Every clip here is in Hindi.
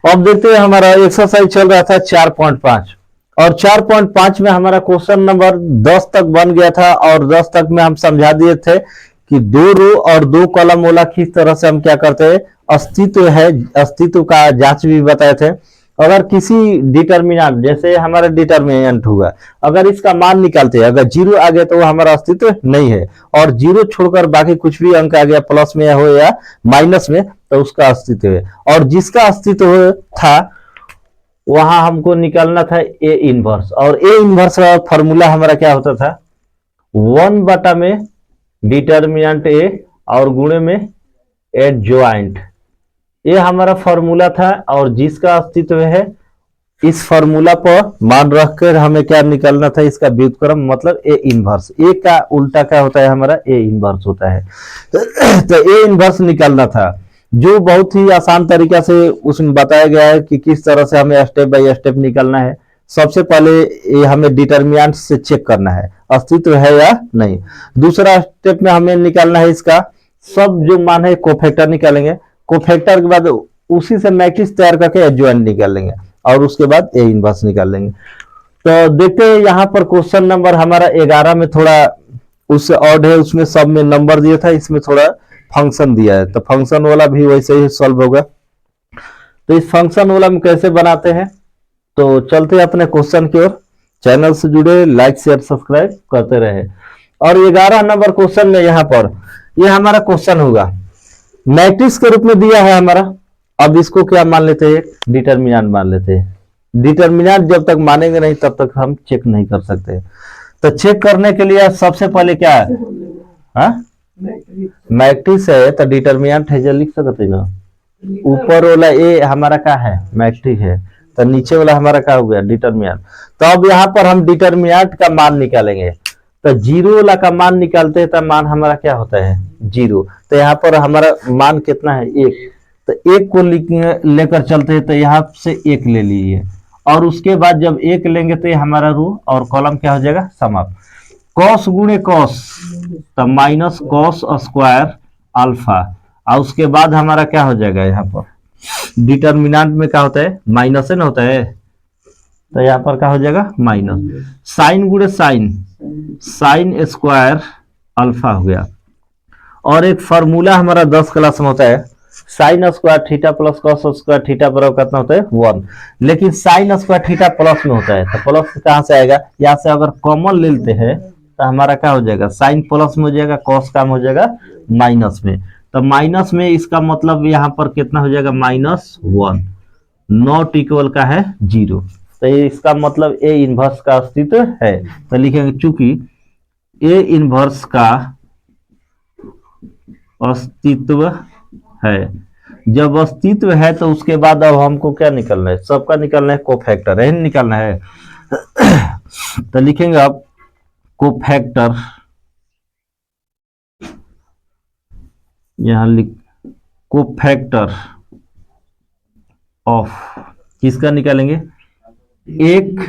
अब देखते हैं हमारा एक्सरसाइज चल रहा था 4.5 और 4.5 में हमारा क्वेश्चन नंबर 10 तक बन गया था और 10 तक में हम समझा दिए थे कि 2 रो और 2 कॉलम वाला किस तरह से हम क्या करते हैं, अस्तित्व है, अस्तित्व का जांच भी बताए थे। अगर किसी डिटर्मिनेंट, जैसे हमारा डिटर्मिनेंट हुआ, अगर इसका मान निकालते हैं, अगर 0 आ गया तो वो हमारा अस्तित्व नहीं है, और 0 छोड़कर बाकी कुछ भी अंक आ गया प्लस में हो या माइनस में तो उसका अस्तित्व है। और जिसका अस्तित्व था वहां हमको निकालना था ए इनवर्स, और ए इनवर्स का फॉर्मूला हमारा क्या होता था, 1 में डिटर्मिनेंट ए और गुणे में एडजॉइंट, ये हमारा फॉर्मूला था। और जिसका अस्तित्व है, इस फॉर्मूला पर मान रखकर हमें क्या निकालना था, इसका व्युत्क्रम मतलब ए इनवर्स। ए का उल्टा क्या होता है, हमारा ए इनवर्स होता है। तो ए इनवर्स निकालना था, जो बहुत ही आसान तरीका से उसमें बताया गया है कि किस तरह से हमें स्टेप बाय स्टेप निकालना है। सबसे पहले ये हमें डिटर्मिनेंट से चेक करना है अस्तित्व है या नहीं। दूसरा स्टेप में हमें निकालना है इसका सब जो मान है कोफैक्टर निकालेंगे, कोफैक्टर के बाद उसी से मैट्रिक्स तैयार करके एडजॉइंट निकाल लेंगे और उसके बाद ए इनवर्स निकाल लेंगे। तो देखते हैं यहाँ पर क्वेश्चन नंबर हमारा 11 में थोड़ा उससे ऑड है, उसमें सब में नंबर दिया था, इसमें थोड़ा फंक्शन दिया है, तो फंक्शन वाला भी वैसे ही सॉल्व होगा। तो इस फंक्शन वाला में कैसे बनाते हैं, तो चलते हैं अपने क्वेश्चन की ओर। चैनल से जुड़े, लाइक शेयर सब्सक्राइब करते रहे। और 11 नंबर क्वेश्चन में यहाँ पर यह हमारा क्वेश्चन होगा, मैट्रिक्स के रूप में दिया है हमारा। अब इसको क्या मान लेते हैं, डिटर्मिनेंट मान लेते हैं। डिटर्मिनेंट जब तक मानेंगे नहीं तब तक हम चेक नहीं कर सकते। तो चेक करने के लिए सबसे पहले क्या है, हाँ मैट्रिक्स है तो डिटर्मिनेंट है जो लिख सकते ना। ऊपर वाला ए हमारा क्या है, मैट्रिक्स है, तो नीचे वाला हमारा क्या हो गया, डिटर्मिनेंट। तो अब यहाँ पर हम डिटर्मिनेंट का मान निकालेंगे, तो 0 वाला का मान निकालते हैं तो मान हमारा क्या होता है 0। तो यहाँ पर हमारा मान कितना है 1, तो 1 को लेकर चलते हैं, तो यहाँ से 1 ले लीजिए और उसके बाद जब 1 लेंगे तो ये हमारा रो और कॉलम क्या हो जाएगा समाप्त। कॉस गुणे कॉस तो माइनस कॉस स्क्वायर अल्फा, और उसके बाद हमारा क्या हो जाएगा, यहाँ पर डिटर्मिनेंट में क्या होता है माइनस है ना होता है, तो यहाँ पर क्या हो जाएगा माइनस। साइन गुणे साइन, साइन स्क्वायर अल्फा हो गया। और एक फॉर्मूला हमारा 10 क्लास में होता है, sine square theta plus cos square theta बराबर कितना होता है 1, लेकिन साइन स्क्वायर थीटा प्लस में होता है, तो प्लस कहाँ से आएगा, यहाँ से अगर कॉमन लेते हैं तो हमारा क्या हो जाएगा, साइन प्लस में हो जाएगा, कॉस काम हो जाएगा माइनस में। तो माइनस में इसका मतलब यहाँ पर कितना हो जाएगा -1, नॉट इक्वल का है 0। तो इसका मतलब ए इनवर्स का अस्तित्व है, तो लिखेंगे चूंकि ए इनवर्स का अस्तित्व है। जब अस्तित्व है तो उसके बाद अब हमको क्या निकलना है, सबका निकलना है कोफैक्टर है, निकालना है। तो लिखेंगे अब कोफैक्टर, यहां लिख कोफैक्टर ऑफ किसका निकालेंगे 1,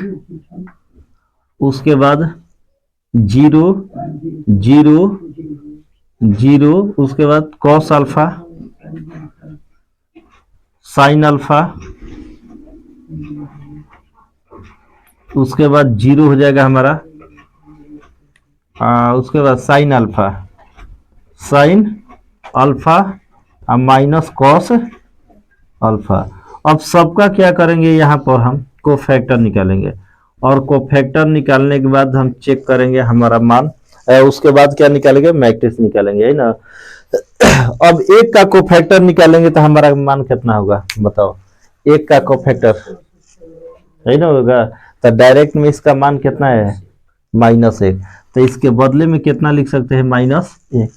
उसके बाद 0 0 0, उसके बाद कॉस अल्फा साइन अल्फा, उसके बाद 0 हो जाएगा हमारा, उसके बाद साइन अल्फा और माइनस कॉस अल्फा। अब सबका क्या करेंगे, यहाँ पर हम कोफैक्टर निकालेंगे और कोफैक्टर निकालने के बाद हम चेक करेंगे हमारा मान, उसके बाद क्या निकालेंगे मैट्रिक्स निकालेंगे, है ना। अब 1 का कोफैक्टर निकालेंगे तो हमारा मान कितना होगा बताओ, 1 का कोफैक्टर है ना होगा, तो डायरेक्ट में इसका मान कितना है -1, तो इसके बदले में कितना लिख सकते हैं -1,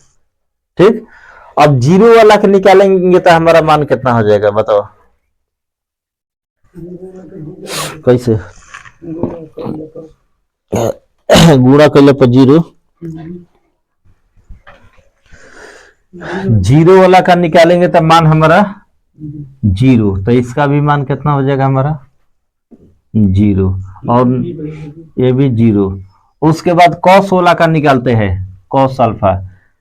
ठीक। अब 0 वाला के निकालेंगे तो हमारा मान कितना हो जाएगा बताओ, कैसे गुणा कैले पर 0 वाला का निकालेंगे तो मान हमारा 0, तो इसका भी मान कितना हो जाएगा हमारा 0 और ये भी 0। उसके बाद कॉस वाला का निकालते हैं कॉस अल्फा,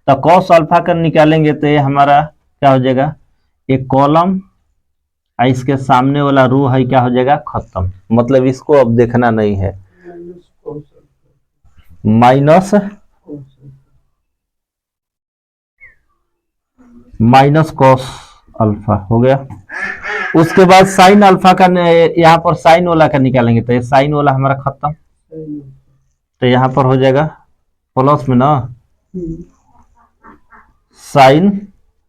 तो कॉस अल्फा का निकालेंगे तो ये हमारा क्या हो जाएगा, एक कॉलम और इसके सामने वाला रू है क्या हो जाएगा खत्म, मतलब इसको अब देखना नहीं है। माइनस माइनस कॉस अल्फा हो गया। उसके बाद साइन अल्फा का यहाँ पर साइन वाला का निकालेंगे, तो ये साइन वाला हमारा खत्म, तो यहाँ पर हो जाएगा प्लस में ना साइन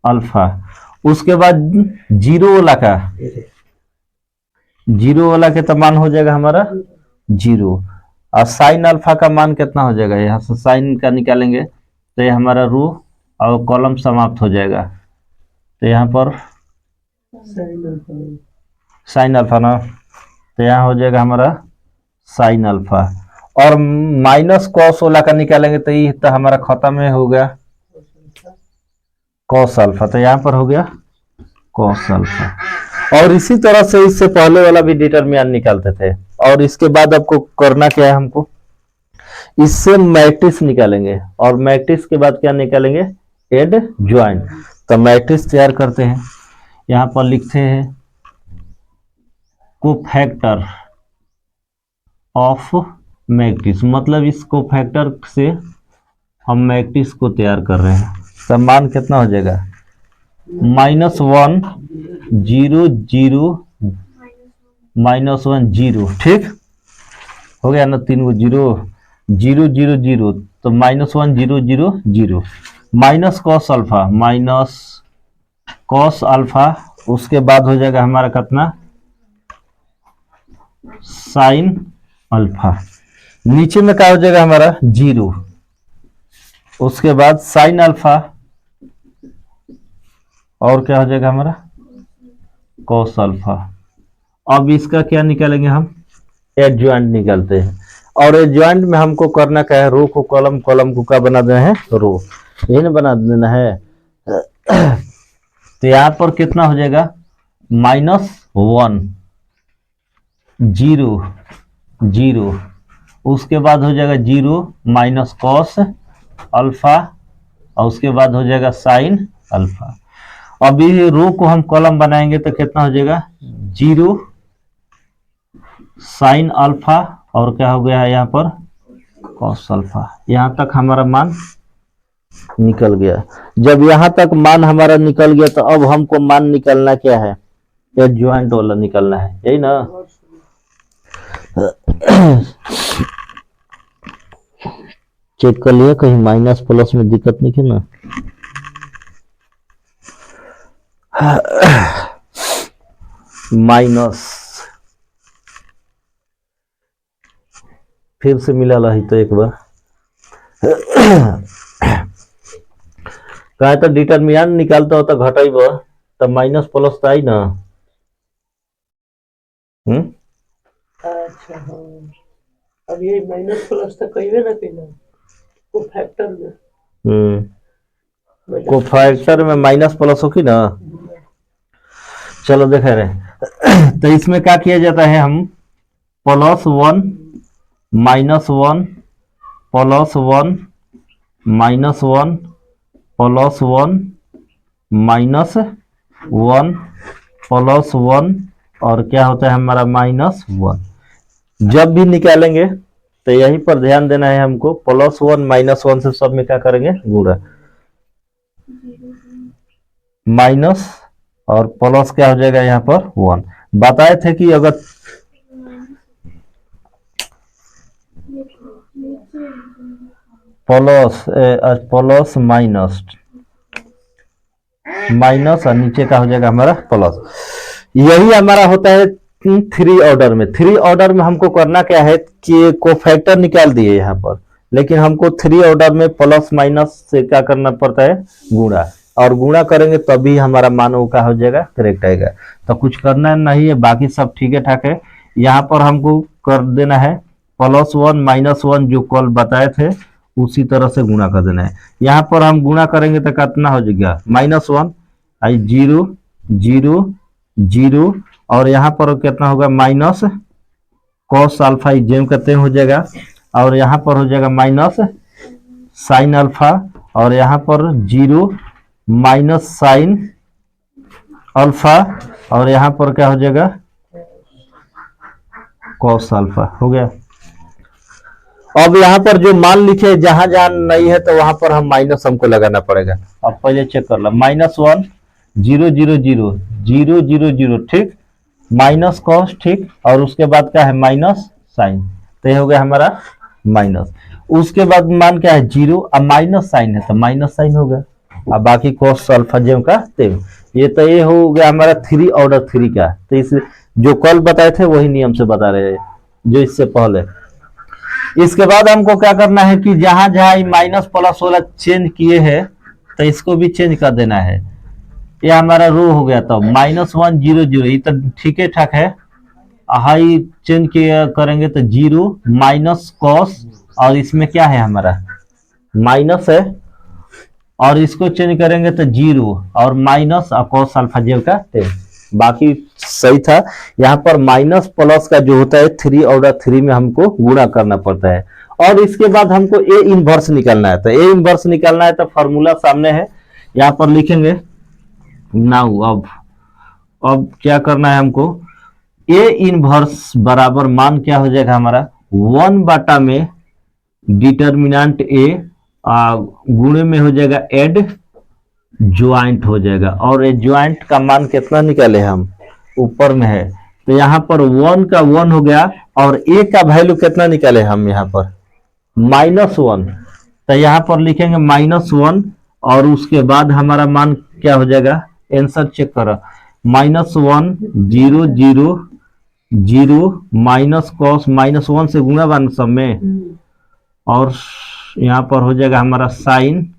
अल्फा। उसके बाद जीरो वाला का, जीरो वाला के तो मान हो जाएगा हमारा जीरो, और साइन अल्फा का मान कितना हो जाएगा, यहाँ से साइन का निकालेंगे तो ये हमारा रो और कॉलम समाप्त हो जाएगा, तो यहाँ पर साइन अल्फा ना, तो यहाँ हो जाएगा हमारा साइन अल्फा। और माइनस कॉस वाला का निकालेंगे तो ये तो हमारा खत्म है, हो गया कॉस अल्फा, तो यहाँ पर हो गया कॉस अल्फा। और इसी तरह से इससे पहले वाला भी डिटरमिनेंट निकालते थे। और इसके बाद आपको करना क्या है, हमको इससे मैट्रिक्स निकालेंगे, और मैट्रिक्स के बाद क्या निकालेंगे, एड ज्वाइंट। तो मैट्रिक्स तैयार करते हैं, यहाँ पर लिखते हैं कोफैक्टर ऑफ मैट्रिक्स, मतलब इस कोफैक्टर से हम मैट्रिक्स को तैयार कर रहे हैं। तो मान कितना हो जाएगा, -1 0 0 -1 0, ठीक हो गया ना, 3 जीरो 0 0 0, तो -1 0 0 0 minus cos alpha, minus cos alpha. उसके बाद हो जाएगा हमारा कितना, साइन अल्फा। नीचे में क्या हो जाएगा हमारा 0, उसके बाद साइन अल्फा, और क्या हो जाएगा हमारा कॉस अल्फा। अब इसका क्या निकालेंगे हम, एडजॉइंट निकालते हैं। और एडजॉइंट में हमको करना क्या है, रो को कॉलम, कॉलम को क्या बना देना है, रो, ये ना बना देना है। तो यहाँ पर कितना हो जाएगा, -1 0 0, उसके बाद हो जाएगा 0 माइनस कॉस अल्फा, और उसके बाद हो जाएगा साइन अल्फा। अभी रो को हम कॉलम बनाएंगे तो कितना हो जाएगा, 0 साइन अल्फा, और क्या हो गया है यहाँ पर कॉस अल्फा। यहाँ तक हमारा मान निकल गया। जब यहाँ तक मान हमारा निकल गया तो अब हमको मान निकलना क्या है, एडजॉइंट वाला निकलना है, यही ना। चेक कर लिया कहीं माइनस प्लस में दिक्कत नहीं है ना। माइनस फिर से मिला ला तो एक बार कहे तो डिटरमिनेंट निकालता हो तो घटाइब, तो माइनस प्लस तो आई ना। अच्छा हाँ, अब ये माइनस प्लस तो कहिए ना कि ना कोफैक्टर में, कोफैक्टर में माइनस प्लस हो की ना। चलो देख रहे तो इसमें क्या किया जाता है, हम +1 -1 +1 -1 +1 -1 +1, और क्या होता है हमारा -1। जब भी निकालेंगे तो यहीं पर ध्यान देना है हमको, +1 -1 से सब में क्या करेंगे, गुणा, माइनस और प्लस क्या हो जाएगा यहाँ पर 1। बताए थे कि अगर प्लस माइनस माइनस और नीचे का हो जाएगा हमारा प्लस। यही हमारा होता है 3 ऑर्डर में। 3 ऑर्डर में हमको करना क्या है कि कोफैक्टर निकाल दिए यहाँ पर, लेकिन हमको 3 ऑर्डर में प्लस माइनस से क्या करना पड़ता है, गुणा, और गुणा करेंगे तभी हमारा मान वो क्या हो जाएगा, करेक्ट आएगा। तो कुछ करना नहीं है, बाकी सब ठीक है ठाक है। यहाँ पर हमको कर देना है +1 -1 जो कल बताए थे उसी तरह से गुणा कर देना है। यहाँ पर हम गुणा करेंगे तो कितना हो जाएगा, -1 0 0 0, और यहाँ पर कितना होगा, माइनस कॉस अल्फा जेम करते हो जाएगा, और यहाँ पर हो जाएगा माइनस साइन अल्फा, और यहाँ पर 0 माइनस साइन अल्फा, और यहाँ पर क्या हो जाएगा, कॉस अल्फा हो गया। अब यहाँ पर जो मान लिखे जहां जहां नहीं है तो वहां पर हम माइनस हमको लगाना पड़ेगा। अब पहले चेक कर लो, -1 0 0 0 0 0 0, ठीक, माइनस कॉस, ठीक, और उसके बाद क्या है माइनस साइन, तो ये हो गया हमारा माइनस। उसके बाद मान क्या है 0, अब माइनस साइन है तो माइनस साइन हो गया, अब बाकी कॉस अल्फा जेम का तेम। ये हो गया हमारा 3 ऑर्डर 3 का। तो इस जो कल बताए थे वही नियम से बता रहे हैं जो इससे पहले। इसके बाद हमको क्या करना है कि जहां जहां माइनस प्लस वाला चेंज किए हैं तो इसको भी चेंज कर देना है। ये हमारा रो हो गया, तो -1 0 0, ये तो ठीक है ठाक है। हाई चेंज किया करेंगे तो 0 माइनस कॉस, और इसमें क्या है हमारा माइनस है, और इसको चेंज करेंगे तो 0 और माइनस और कॉस अल्फा जेब का 10। बाकी सही था। यहाँ पर माइनस प्लस का जो होता है 3 ऑर्डर 3 में हमको गुणा करना पड़ता है। और इसके बाद हमको ए इनवर्स निकालना है, तो ए इनवर्स निकालना है तो फॉर्मूला सामने है, यहाँ पर लिखेंगे नाउ। अब क्या करना है हमको, ए इनवर्स बराबर मान क्या हो जाएगा हमारा 1 बटा में डिटर्मिनेंट ए गुणे में हो जाएगा एड ज्वाइंट हो जाएगा। और ये ज्वाइंट का मान कितना निकाले हम, ऊपर में है, तो यहाँ पर 1 का 1 हो गया, और ए का वैल्यू कितना निकाले हम यहाँ पर -1, तो यहाँ पर लिखेंगे -1, और उसके बाद हमारा मान क्या हो जाएगा, आंसर चेक करो, -1 0 0 0 माइनस कॉस -1 से गुणा बन सब में, और यहाँ पर हो जाएगा हमारा sine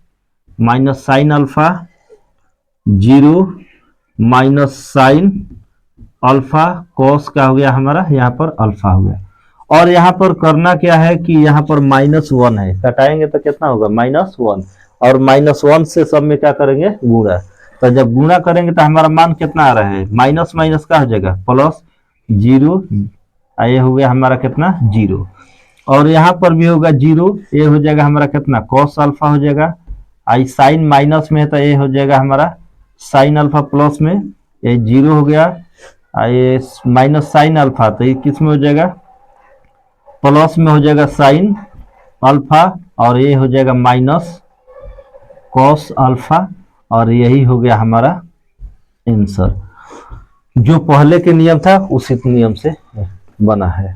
minus sine alpha 0 minus sine alpha cos का हो गया हमारा यहाँ पर अल्फा हो गया। और यहाँ पर करना क्या है कि यहाँ पर -1 है, घटाएंगे तो कितना होगा -1, और -1 से सब में क्या करेंगे गुणा। तो जब गुणा करेंगे तो हमारा मान कितना आ रहा है, माइनस माइनस का हो जाएगा प्लस 0, ये हो गया हमारा कितना 0, और यहाँ पर भी होगा 0, ये हो जाएगा हमारा कितना कॉस अल्फा हो जाएगा। आई साइन माइनस में है तो ये हो जाएगा हमारा साइन अल्फा, प्लस में ये 0 हो गया, ये माइनस साइन अल्फा, तो ये किस में हो जाएगा प्लस में हो जाएगा साइन अल्फा, और ये हो जाएगा माइनस कॉस अल्फा, और यही हो गया हमारा आंसर। जो पहले के नियम था उसी नियम से बना है।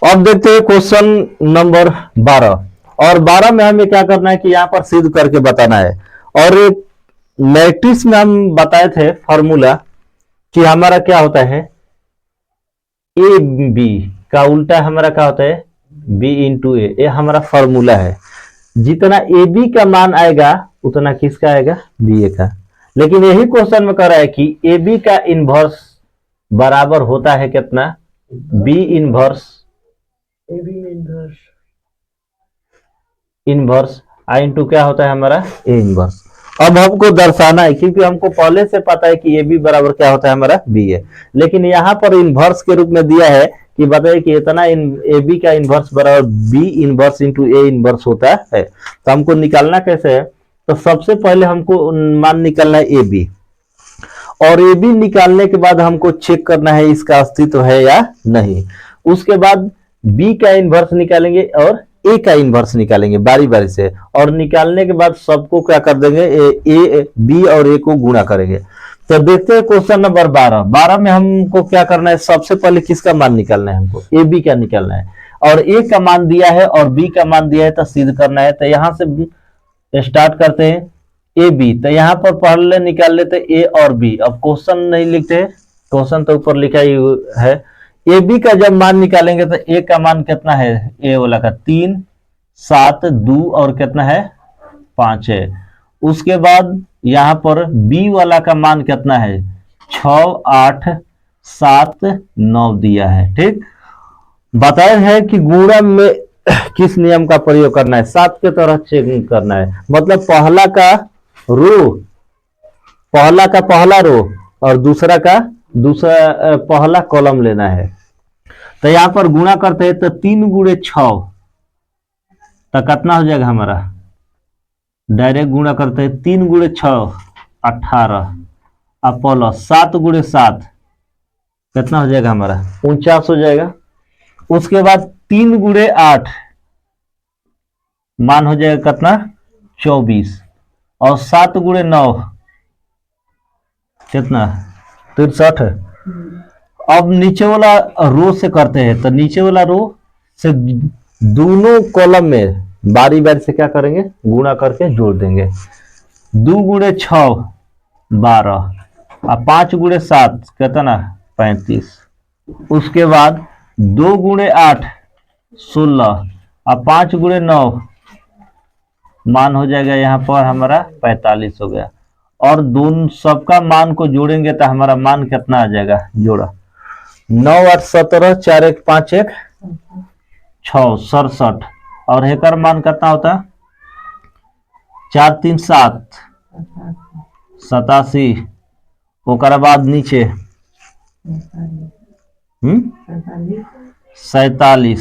अब देखते हैं क्वेश्चन नंबर 12, और 12 में हमें क्या करना है कि यहाँ पर सिद्ध करके बताना है। और एक मैट्रिक्स में हम बताए थे फॉर्मूला कि हमारा क्या होता है, ए बी का उल्टा हमारा क्या होता है बी इंटू ए, ये हमारा फॉर्मूला है। जितना ए बी का मान आएगा उतना किसका आएगा बी ए का। लेकिन यही क्वेश्चन में कह रहा है कि ए बी का इनवर्स बराबर होता है कितना B inverse inverse I into क्या होता है हमारा ए इनवर्स। अब हमको दर्शाना है क्योंकि हमको पहले से पता है कि ए बी बराबर क्या होता है हमारा बी ए, लेकिन यहाँ पर इनवर्स के रूप में दिया है कि बताइए कि इतना ए बी का इनवर्स बराबर B inverse into A inverse होता है। तो हमको निकालना कैसे है, तो सबसे पहले हमको मान निकालना है ए बी, और ए बी निकालने के बाद हमको चेक करना है इसका अस्तित्व है या नहीं। उसके बाद बी का इनवर्स निकालेंगे और ए का इनवर्स निकालेंगे बारी बारी से, और निकालने के बाद सबको क्या कर देंगे ए बी और ए को गुणा करेंगे। तो देखते हैं क्वेश्चन नंबर 12 में हमको क्या करना है, सबसे पहले किसका मान निकालना है, हमको ए बी का निकालना है, और ए का मान दिया है और बी का मान दिया है तो सिद्ध करना है। तो यहां से स्टार्ट करते हैं ए बी, तो यहाँ पर पहले निकाल लेते ए और बी। अब क्वेश्चन नहीं लिखते, क्वेश्चन तो ऊपर लिखा ही है। ए बी का जब मान निकालेंगे तो ए का मान कितना है, ए वाला का 3 7 2 और कितना है 5 है। उसके बाद यहाँ पर बी वाला का मान कितना है 6 8 7 9 दिया है। ठीक, बताया है कि गुणा में किस नियम का प्रयोग करना है, 7 के तरह चेक करना है। मतलब पहला का पहला रो और दूसरा का दूसरा पहला कॉलम लेना है। तो यहां पर गुणा करते हैं तो 3 गुणे 6, तो कितना हो जाएगा हमारा, डायरेक्ट गुणा करते हैं 3 गुणे 6 18, अपोलो 7 × 7 कितना हो जाएगा हमारा 49 हो जाएगा। उसके बाद 3 × 8 मान हो जाएगा कितना 24 और 7 × 9 कितना 63। अब नीचे वाला रो से करते हैं तो नीचे वाला रो से दोनों कॉलम में बारी बारी से क्या करेंगे गुणा करके जोड़ देंगे। 2 × 6 12 और 5 × 7 कितना 35। उसके बाद 2 × 8 16 और 5 × 9 मान हो जाएगा यहाँ पर हमारा 45 हो गया। और दोनों सबका मान को जोड़ेंगे तो हमारा मान कितना आ जाएगा जोड़ा 9 8 17 4 1 5 1 6 67 और हेकर मान कितना होता 4 3 7 87। ओकर बाद नीचे 47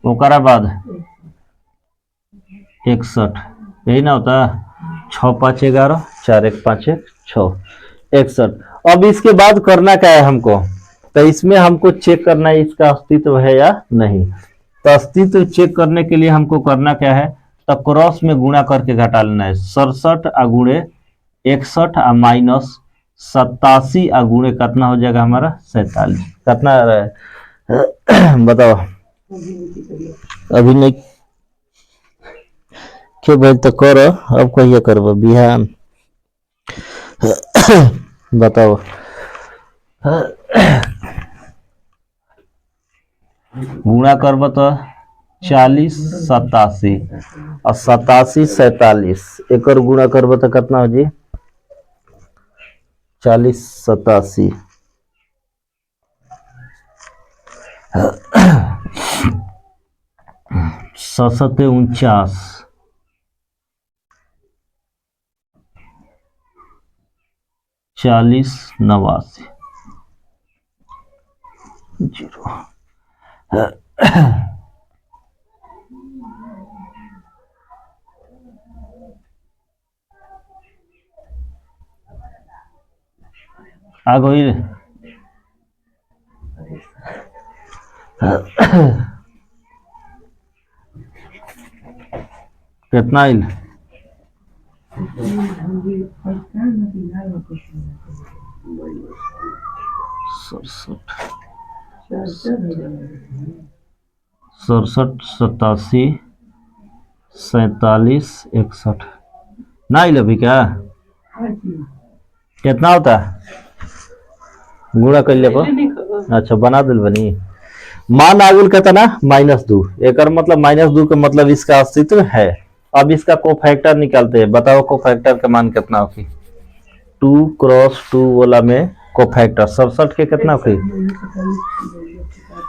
ओकर बाद 61 यही ना होता 6 5 11 4 1 5 1 6 61। अब इसके बाद करना क्या है हमको तो इसमें हमको चेक करना है इसका अस्तित्व है या नहीं। तो अस्तित्व चेक करने के लिए हमको करना क्या है तो क्रॉस में गुणा करके घटा लेना है 67 × 61 और माइनस 87 गुणे कितना हो जाएगा हमारा 47 कितना आ रहा है बताओ अभी नहीं क्यों भाई तो करो अब कहिए करबो बिहान बताओ गुणा करब तो 40 87 और 87 47 एक गुणा करब तो कितना हो जी 40 87 67 49 40 89 जीरो आ गई कितना आइल सड़सठ 87 47 61 ना आइल अभी क्या कितना होता गुणा कर ले अच्छा बना दिल बनी मान आगुल कितना -2 एक मतलब -2 का मतलब इसका अस्तित्व है। अब इसका कोफैक्टर निकालते हैं बताओ कोफैक्टर का मान कितना होगी 2 × 2 वाला में कोफैक्टर 67 के कितना होगी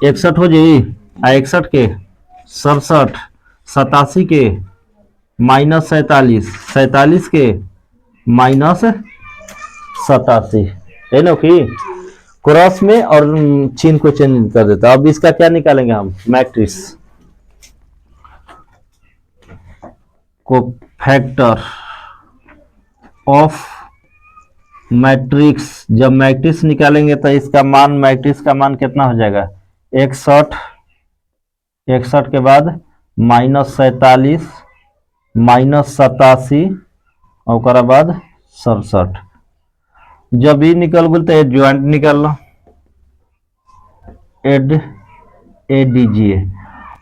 61 हो जाई 61 के 67 87 के -47 47 के -87 है ना कि क्रॉस में और चिन्ह को चेंज कर देता। अब इसका क्या निकालेंगे हम मैट्रिक्स कोफैक्टर ऑफ मैट्रिक्स जब मैट्रिक्स निकालेंगे तो इसका मान मैट्रिक्स का मान कितना हो जाएगा 61 61 के बाद -47 -87 और बाद 67 जब ये निकल गल तो एडजॉइंट निकाल लो एडीजीए।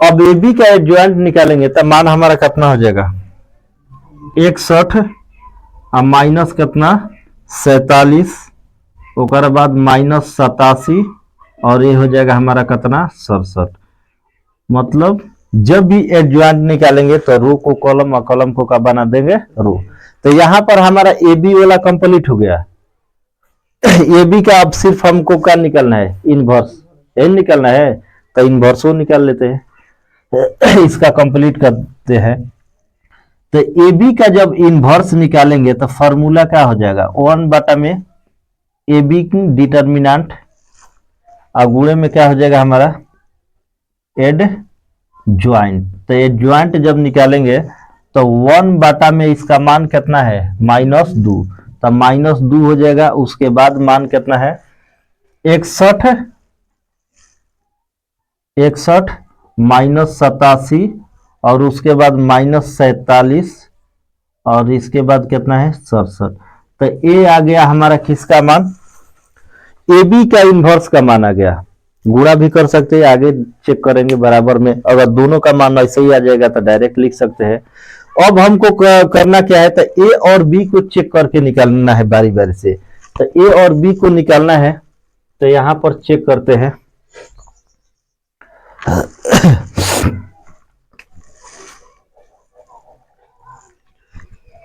अब ए बी का एडजॉइंट निकालेंगे तो मान हमारा कितना हो जाएगा 61 और माइनस कितना 47 और बाद -87 और ये हो जाएगा हमारा कितना 67। मतलब जब भी एडजॉइंट निकालेंगे तो रो को कॉलम और कॉलम को क्या बना देंगे रो। तो यहाँ पर हमारा ए बी वाला कंप्लीट हो गया। ए बी का अब सिर्फ हमको क्या निकालना है इनवर्स एन निकालना है तो इनवर्सो निकाल लेते हैं इसका कंप्लीट करते हैं। तो ए बी का जब इनवर्स निकालेंगे तो फॉर्मूला क्या हो जाएगा 1 में ए बी की डिटर्मिनेंट और गुणे में क्या हो जाएगा हमारा एड ज्वाइंट। तो एड ज्वाइंट जब निकालेंगे तो 1 में इसका मान कितना है -2 तो -2 हो जाएगा। उसके बाद मान कितना है 61, 61 -87 और उसके बाद -47 और इसके बाद कितना है 67। तो ए आ गया हमारा किसका मान, ए बी का इन्वर्स का मान आ गया। गुणा भी कर सकते हैं, आगे चेक करेंगे बराबर में। अगर दोनों का मान ऐसे ही आ जाएगा तो डायरेक्ट लिख सकते हैं। अब हमको करना क्या है, तो ए और बी को चेक करके निकालना है बारी बारी से। तो ए और बी को निकालना है, तो यहां पर चेक करते हैं।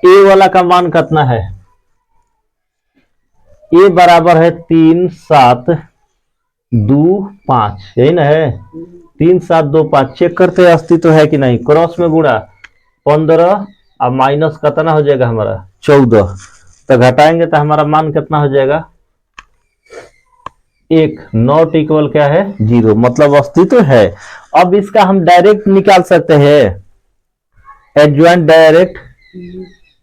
ए वाला का मान कितना है, ए बराबर है 3 7 2 5, यही ना है 3 7 2 5। चेक करते हैं अस्तित्व है कि नहीं। क्रॉस में गुणा 15 और माइनस कितना हो जाएगा हमारा 14। तो घटाएंगे तो हमारा मान कितना हो जाएगा 1। नॉट इक्वल क्या है 0, मतलब अस्तित्व है। अब इसका हम डायरेक्ट निकाल सकते हैं, एडजॉइंट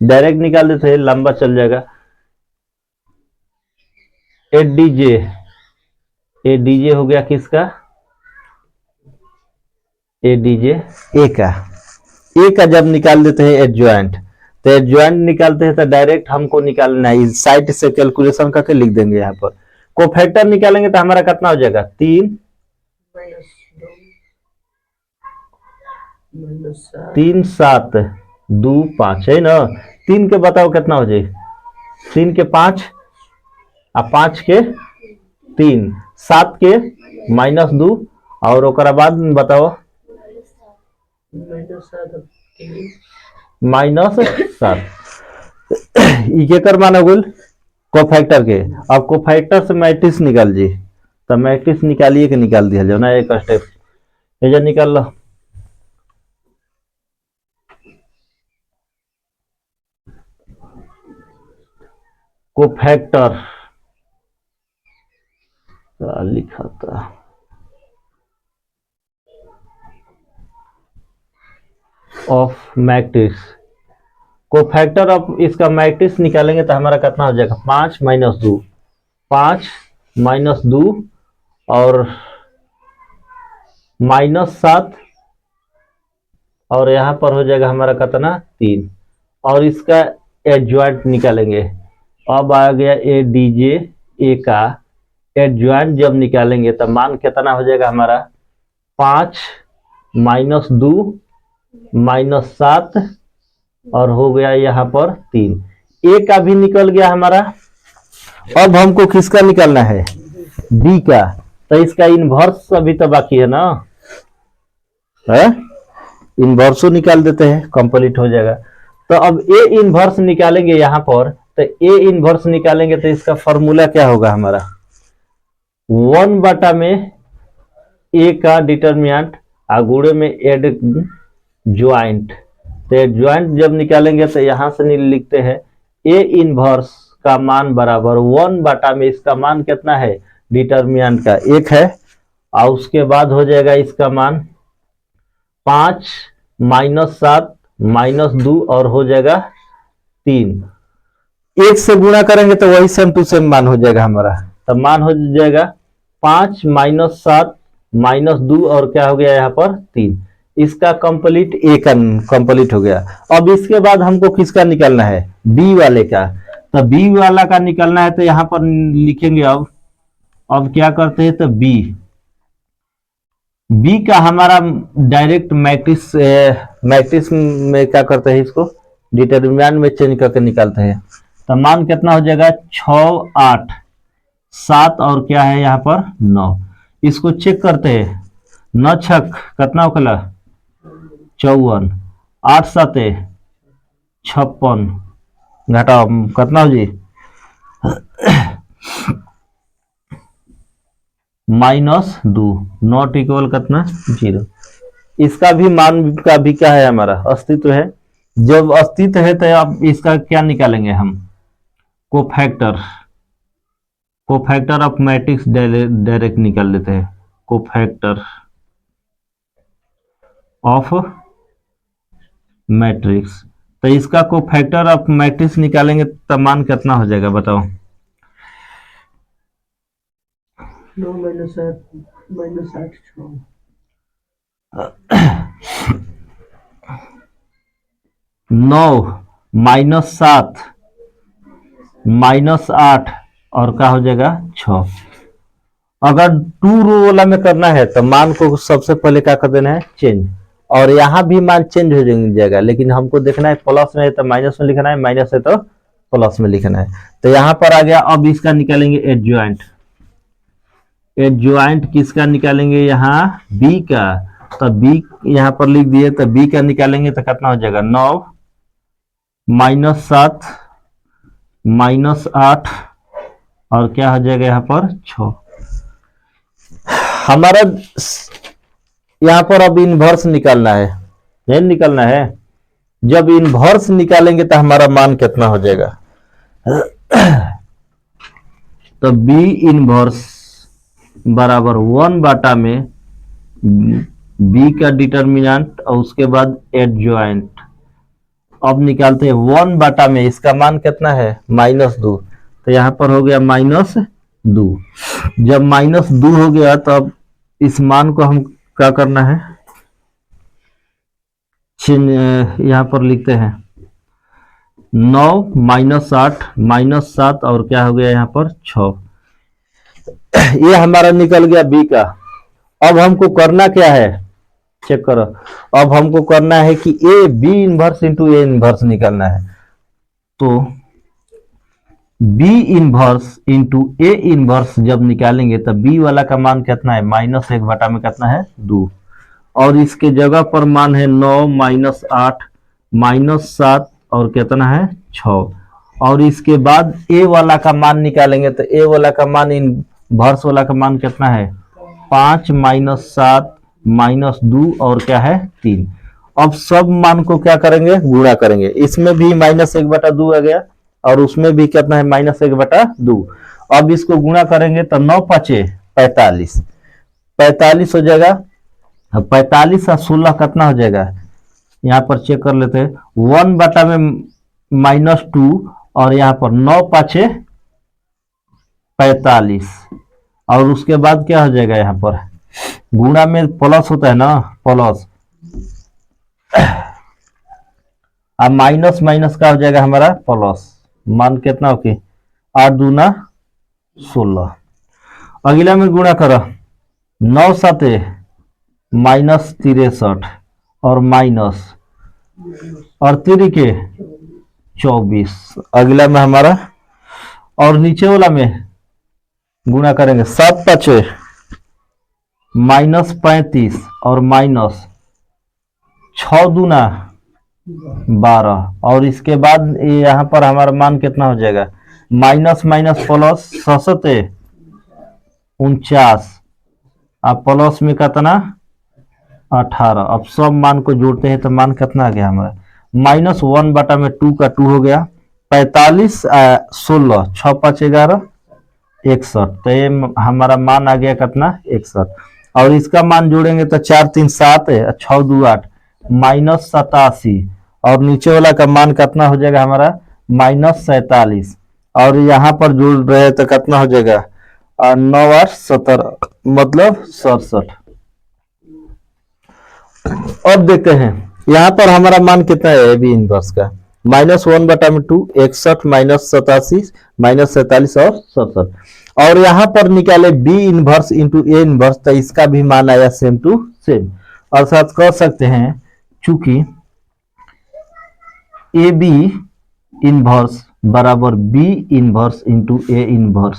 डायरेक्ट निकाल देते हैं, लंबा चल जाएगा। एडीजे हो गया किसका, एडीजे ए का जब निकाल देते हैं एडजॉइंट, तो एडजॉइंट निकालते हैं तो डायरेक्ट हमको निकालना है, इस साइड से कैलकुलेशन करके लिख देंगे। यहाँ पर कोफैक्टर निकालेंगे तो हमारा कितना हो जाएगा 3 7 2 5, है ना। 3 के बताओ कितना हो जाए, 3 के 5 और 5 के 3, 7 के -2 और ओकरा बाद बताओ -7। इकेकर माना गुल कोफैक्टर के। अब कोफैक्टर से मैट्रिक्स निकाल जी, तो मैट्रिक्स निकालिए के निकाल दिया जाओ ना, एक स्टेप ये निकाल लो। कोफैक्टर लिखा था ऑफ मैट्रिक्स। कोफैक्टर ऑफ इसका मैट्रिक्स निकालेंगे तो हमारा कितना हो जाएगा 5 -2, 5 -2 और -7 और यहां पर हो जाएगा हमारा कितना 3। और इसका एडजॉइंट निकालेंगे। अब आ गया ए डीजे ए का एडजॉइंट जब निकालेंगे तो मान कितना हो जाएगा हमारा 5 -2 -7 और हो गया यहाँ पर 3। ए का भी निकल गया हमारा। अब हमको किसका निकालना है बी का, तो इसका इनवर्स अभी तो बाकी है ना, है इनवर्सो निकाल देते हैं, कंप्लीट हो जाएगा। तो अब ए इनवर्स निकालेंगे यहाँ पर, तो ए इनवर्स निकालेंगे तो इसका फॉर्मूला क्या होगा हमारा 1 बटा में ए का डिटर्मिनेंट आगुड़े में एड ज्वाइंट। तो ज्वाइंट जब निकालेंगे तो यहां से लिखते हैं ए इनवर्स का मान बराबर 1 बटा में इसका मान कितना है डिटर्मिनेंट का 1 है, और उसके बाद हो जाएगा इसका मान 5 -7 -2 और हो जाएगा 3। 1 से गुणा करेंगे तो वही सेम टू सेम मान हो जाएगा हमारा। तो मान हो जाएगा 5 -7 -2 और क्या हो गया यहाँ पर 3। इसका कंप्लीट ए का कंप्लीट हो गया। अब इसके बाद हमको किसका निकालना है बी वाले का। तो बी वाला का निकालना है तो यहाँ पर लिखेंगे। अब क्या करते हैं तो बी का हमारा डायरेक्ट मैट्रिक्स में क्या करते हैं इसको डिटर्मिनेंट में चेंज करके निकालते हैं। तो मान कितना हो जाएगा 6 8 7 और क्या है यहाँ पर 9। इसको चेक करते हैं 9 छक कितना होगा 54, 8 7 56 घटाओ कितना हो जी -2 नॉट इक्वल कितना 0। इसका भी मान का भी क्या है हमारा अस्तित्व है। जब अस्तित्व है तो अब इसका क्या निकालेंगे हम कोफैक्टर ऑफ मैट्रिक्स डायरेक्ट निकाल लेते हैं। कोफैक्टर ऑफ मैट्रिक्स तो इसका को फैक्टर ऑफ मैट्रिक्स निकालेंगे तब मान कितना हो जाएगा बताओ। 9 माइनस 8 6। 9 माइनस 7 माइनस 8 और क्या हो जाएगा 6। अगर 2 रो वाला में करना है तो मान को सबसे पहले क्या कर देना है चेंज, और यहाँ भी मान चेंज हो जाएगा, लेकिन हमको देखना है प्लस में है तो माइनस में लिखना है, माइनस है तो प्लस में लिखना है। तो यहाँ पर आ गया। अब इसका निकालेंगे एडजॉइंट। एडजॉइंट किसका निकालेंगे यहाँ बी का, तो बी यहाँ पर लिख दिए, तो बी का निकालेंगे तो कितना हो जाएगा 9 माइनस 7 माइनस 8 और क्या हो जाएगा यहाँ पर 6। हमारा यहाँ पर अब इनवर्स निकालना है, नहीं निकालना है। जब इनवर्स निकालेंगे तो हमारा मान कितना हो जाएगा, तो बी इनवर्स बराबर 1 बाटा में बी का डिटर्मिनेंट और उसके बाद एडजॉइंट। अब निकालते हैं 1 बाटा में इसका मान कितना है -2, तो यहाँ पर हो गया -2। जब -2 हो गया तो अब इस मान को हम क्या करना है, यहाँ पर लिखते हैं 9 माइनस 8 माइनस 7 और क्या हो गया यहाँ पर 6। ये हमारा निकल गया बी का। अब हमको करना क्या है चेक करो। अब हमको करना है कि A B inverse into A inverse निकालना है। तो B inverse into A inverse जब निकालेंगे तब बी वाला का मान कितना है -1 बटा में कितना है 2, और इसके जगह पर मान है 9 माइनस 8 माइनस 7 और कितना है 6। और इसके बाद ए वाला का मान निकालेंगे तो ए वाला का मान इनवर्स वाला का मान कितना है 5 माइनस 7 माइनस 2 और क्या है 3। अब सब मान को क्या करेंगे गुणा करेंगे। इसमें भी -1 बटा 2 आ गया और उसमें भी कितना है -1 बटा 2। अब इसको गुणा करेंगे तो 9 5 45 हो जाएगा। 45 और 16 कितना हो जाएगा, यहाँ पर चेक कर लेते हैं। 1 बटा में -2 और यहाँ पर 9 5 45 और उसके बाद क्या हो जाएगा, यहाँ पर गुणा में प्लस होता है ना, प्लस। अब माइनस माइनस का हो जाएगा हमारा प्लस। मान कितना हो कि 8 दूना 16। अगला में गुणा करो 9 7 -63 और माइनस और 3 के 24। अगला में हमारा और नीचे वाला में गुणा करेंगे 7 5 -35 और माइनस 6 दूना 12 और इसके बाद यहाँ पर हमारा मान कितना हो जाएगा माइनस माइनस प्लस 7 49 अब प्लस में कितना 18। अब सब मान को जोड़ते हैं तो मान कितना आ गया हमारा -1 बटा में 2 का 2 हो गया 45 16 6 5 11 61। तो ये हमारा मान आ गया कितना 61 और इसका मान जोड़ेंगे तो 4 3 7 6 2 8 -87 और नीचे वाला का मान कितना हो जाएगा हमारा -47 और यहाँ पर जोड़ रहे तो कितना हो जाएगा 9 8 17 मतलब 67। अब देखते हैं यहाँ पर हमारा मान कितना है बी इनवर्स का -1 बटा में 2 61 -87 -47 और 67। और यहाँ पर निकाले B inverse into A inverse तो इसका भी मान आया सेम टू सेम। अर्थात कह सकते हैं चूंकि ए बी इनवर्स बराबर B inverse into A inverse.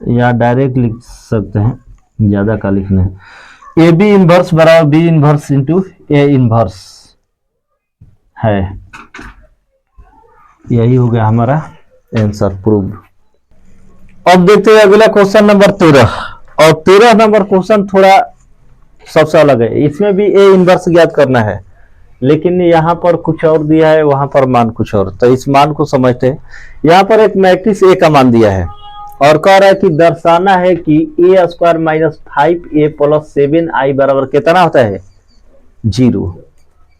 या डायरेक्ट लिख सकते हैं, ज्यादा का लिखना है। ए बी इनवर्स बराबर B inverse into A inverse है। यही हो गया हमारा आंसर प्रूव। अब देखते हैं अगला क्वेश्चन नंबर 13। और 13 नंबर क्वेश्चन थोड़ा सबसे अलग है। इसमें भी ए इनवर्स ज्ञात करना है लेकिन यहाँ पर कुछ और दिया है, वहां पर मान कुछ और। तो इस मान को समझते हैं। यहाँ पर एक मैट्रिक्स ए का मान दिया है और कह रहा है कि दर्शाना है कि ए square minus 5a plus 7i बराबर कितना होता है 0।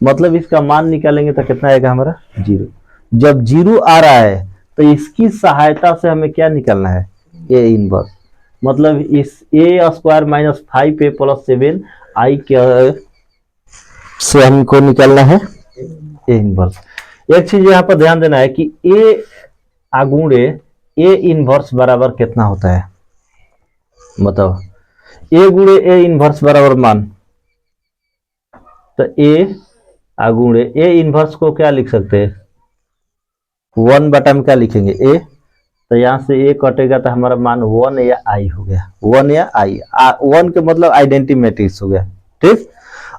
मतलब इसका मान निकालेंगे तो कितना आएगा हमारा 0। जब 0 आ रहा है तो इसकी सहायता से हमें क्या निकालना है ए इनवर्स। मतलब इस ए square minus 5a plus 7i के से हमको निकालना है ए इनवर्स। एक चीज यहाँ पर ध्यान देना है कि ए आगुणे ए इनवर्स बराबर कितना होता है। मतलब ए गुणे ए इनवर्स बराबर मान, तो ए आगुणे ए इनवर्स को क्या लिख सकते हैं 1 बटा में क्या लिखेंगे ए, तो यहाँ से ए कटेगा तो हमारा मान 1 या आई हो गया। 1 या आई 1 के मतलब आइडेंटिटी मैट्रिक्स हो गया। ठीक,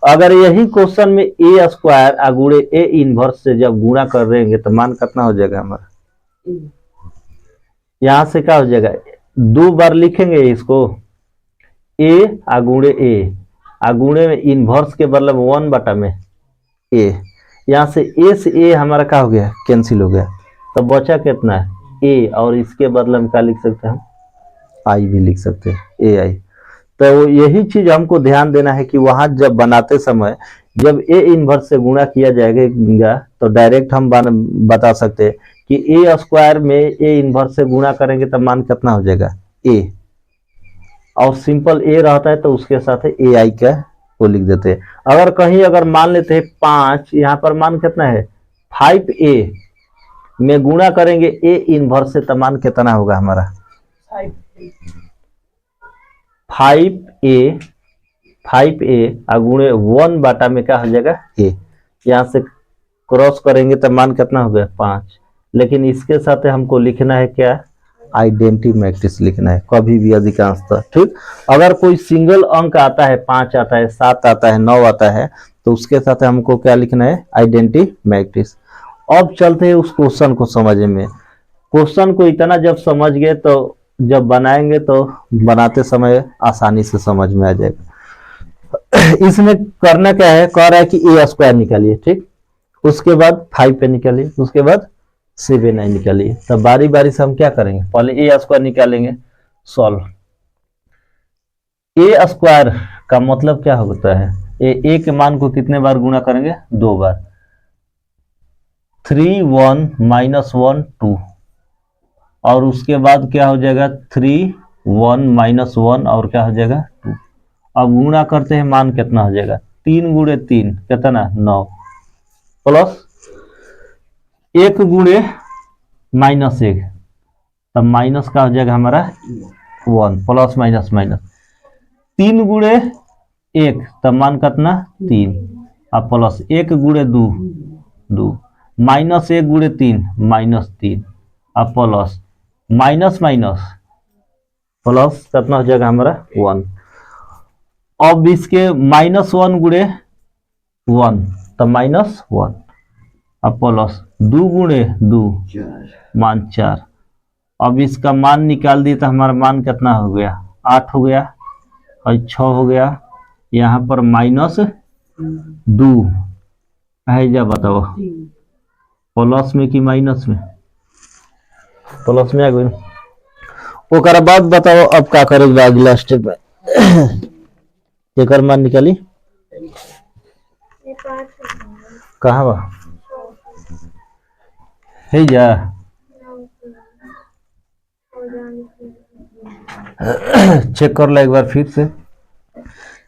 अगर यही क्वेश्चन में ए स्क्वायर आगुणे ए इनवर्स से जब गुणा कर देंगे तो मान कितना हो जाएगा हमारा, यहां से क्या हो जाएगा 2 बार लिखेंगे इसको ए आगुणे में इनवर्स के मतलब 1 बटा में ए, यहां से ए हमारा क्या हो गया कैंसिल हो गया, तो बचा कितना है ए, और इसके बदले में क्या लिख सकते हैं हम आई भी लिख सकते हैं ए आई। तो यही चीज हमको ध्यान देना है कि वहां जब बनाते समय जब ए इनवर्स से गुणा किया जाएगा तो डायरेक्ट हम बता सकते हैं कि ए स्क्वायर में ए इनवर्स से गुणा करेंगे तो मान कितना हो जाएगा ए, और सिंपल ए रहता है तो उसके साथ ए आई का वो लिख देते हैं। अगर कहीं अगर मान लेते हैं 5, यहाँ पर मान कितना है 5a में गुणा करेंगे ए इनवर्स से तो मान कितना होगा हमारा 5a अगुणे 1 बाटा में क्या हो जाएगा ए, यहाँ से क्रॉस करेंगे तो मान कितना हो गया 5, लेकिन इसके साथ हमको लिखना है क्या आइडेंटिटी मैट्रिक्स लिखना है कभी भी अधिकांशतः। ठीक, अगर कोई सिंगल अंक आता है 5 आता है 7 आता है 9 आता है तो उसके साथ हमको क्या लिखना है आइडेंटिटी मैट्रिक्स। अब चलते हैं उस क्वेश्चन को समझने में। क्वेश्चन को इतना जब समझ गए तो जब बनाएंगे तो बनाते समय आसानी से समझ में आ जाएगा। इसमें करना क्या है, कह रहा है कि ए स्क्वायर निकालिए, ठीक, उसके बाद 5 पे निकालिए, उसके बाद 7i निकालिए। तब बारी बारी से हम क्या करेंगे, पहले ए स्क्वायर निकालेंगे सॉल्व। ए स्क्वायर का मतलब क्या होता है, ए के मान को कितने बार गुणा करेंगे 2 बार, 3 1 माइनस 1 2, और उसके बाद क्या हो जाएगा 3 1 माइनस 1 और क्या हो जाएगा 2। अब गुणा करते हैं मान कितना हो जाएगा 3 गुणे 3 कितना 9, प्लस 1 गुणे माइनस 1, तब माइनस का हो जाएगा हमारा 1, प्लस माइनस माइनस 3 गुणे 1 तब मान कितना 3, अब प्लस 1 गुणे 2 2, माइनस 1 गुणे 3 माइनस 3, अब प्लस माइनस माइनस प्लस कितना हो जाएगा हमारा 1। अब इसके माइनस 1 गुणे 1 तब माइनस 1, अब प्लस 2 गुणे 2 मान 4। अब इसका मान निकाल दिए तो हमारा मान कितना हो गया 8 हो गया और 6 हो गया, यहाँ पर माइनस 2 है, जा बताओ प्लस में कि माइनस में, प्लस में आ गई। ओकर बाद बताओ अब क्या करेगा अगला स्टेप में। एक मान निकाली कहाँ बा है जा चेक कर ला एक बार फिर से।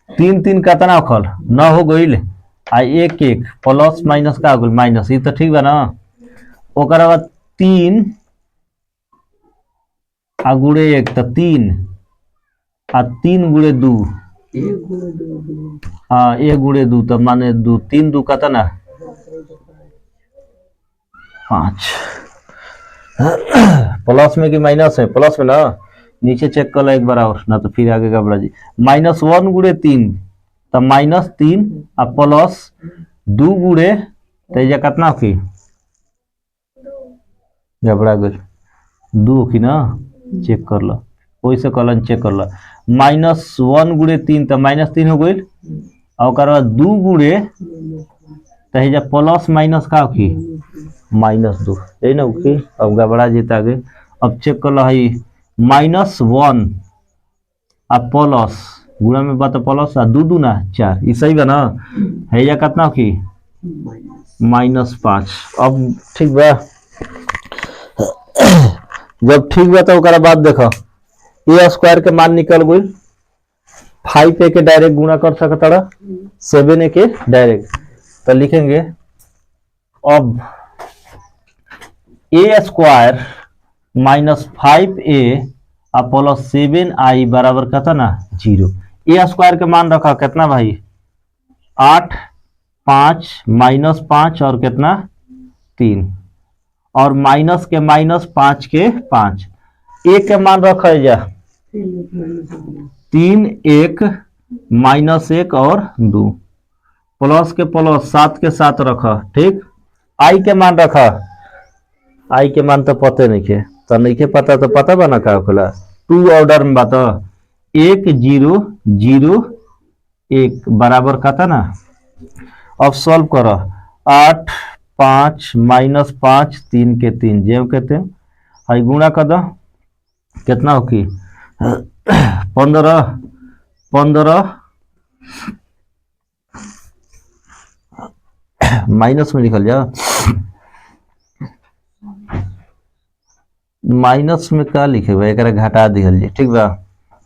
3 3 कितना खल 9 हो गई, आ 1 1 प्लस माइनस का हो गई माइनस, ये तो ठीक बा ना। ओकर बाद 3 आ गुणे 1 तो 3 आ 3 गुणे 2 हाँ 1 गुणे 2 तो माने 2 3 2 कितना 5। प्लस में कि माइनस है, प्लस में ना, नीचे चेक कर लो एक बार और ना तो फिर आगे का बड़ा जी। माइनस 1 गुणे 3 तब माइनस 3 और प्लस 2 गुणे तो ये कितना की घबरा गई 2 की ना, चेक कर लो कोई से कलन चेक कर लो। माइनस 1 गुणे 3 तो माइनस 3 हो गई, और 2 गुणे तो ये प्लस माइनस का की माइनस 2 यही ना की। अब गबड़ा जीता आगे। अब चेक कर लो है -1 आ प्लस गुणा में बात प्लस आ 2 दूना 4, ये सही बा ना? है या कितना की -5। अब ठीक बा, जब ठीक बा तो ओकरा बाद देखो ए स्क्वायर के मान निकल गई, 5a के डायरेक्ट गुणा कर सकता रहा, 7a के डायरेक्ट, तो लिखेंगे अब ए स्क्वायर -5a प्लस 7i बराबर कहता ना 0। ए स्क्वायर के मान रखा कितना भाई 8, 5 -5 और कितना 3, और माइनस के -5 के 5, ए के मान रखा है जा 3, 1 -1 और 2, प्लस के प्लस 7 के 7 रखा, ठीक। आई के मान रखा, आई के मान तो पते नहीं के, तो नहीं के पता तो पता बना का खुला 2 ऑर्डर में बात 1 0 0 1 बराबर कहता ना। अब सॉल्व करो 8 5 -5 3 के 3 जेव कहते हैं, हाई गुणा कर दो कितना हो की 15 15 माइनस में निकल जा, माइनस में क्या लिखे हुआ एक घटा दिखल जी, ठीक बा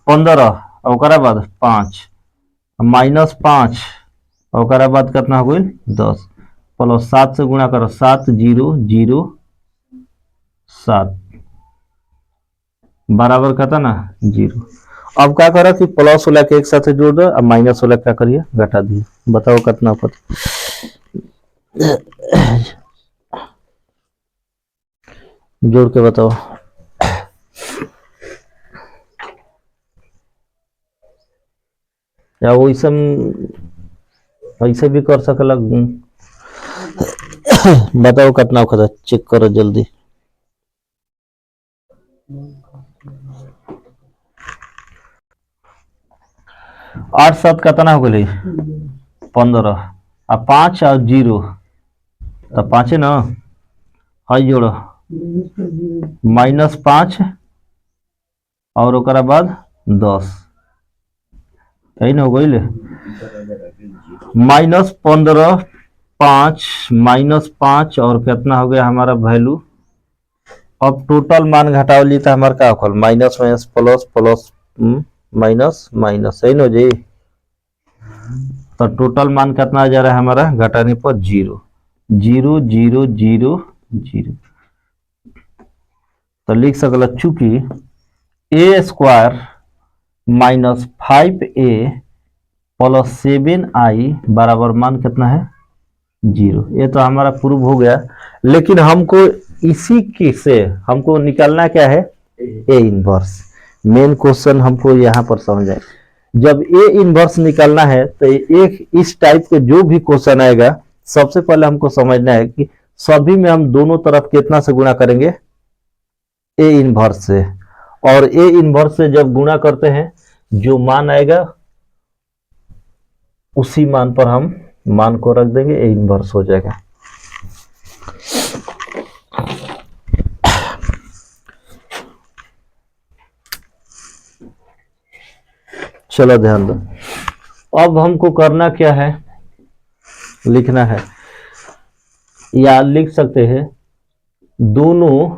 15 और बाद 5 -5 और बाद कितना हो गई 10 प्लस 7 से गुणा करो 7 0 0 7 बराबर कहता ना 0। अब क्या करो कि प्लस वाला के एक साथ जोड़ दो, अब माइनस वाला क्या करिए घटा दिए, बताओ कितना पता जोड़ के बताओ। या वैसे भी कर सकला, बताओ कितना होता, चेक करो जल्दी। 8 7 कितना हो गई 15 आ 5 और 0 तो 5 ना, हाई जोड़ो -5 और ओकरा बाद 10 यही ना हो गई -15 5 -5 और कितना हो गया हमारा वैल्यू। अब टोटल मान घटाव ली तो हमारा क्या whole minus minus plus plus minus minus, सही ना जी। तो टोटल मान कितना आ जा रहा है हमारा घटाने पर 0 0 0 0 0। तो लिख सकल चूंकि ए स्क्वायर -5a प्लस 7i बराबर मान कितना है 0। ये तो हमारा प्रूव हो गया, लेकिन हमको इसी के से हमको निकालना क्या है ए इनवर्स। मेन क्वेश्चन हमको यहाँ पर समझ आए, जब ए इनवर्स निकालना है तो एक इस टाइप के जो भी क्वेश्चन आएगा सबसे पहले हमको समझना है कि सभी में हम दोनों तरफ कितना से गुणा करेंगे ए इनवर्स से, और ए इनवर्स से जब गुणा करते हैं जो मान आएगा उसी मान पर हम मान को रख देंगे, ए इनवर्स हो जाएगा। चलो ध्यान दो, अब हमको करना क्या है, लिखना है या लिख सकते हैं दोनों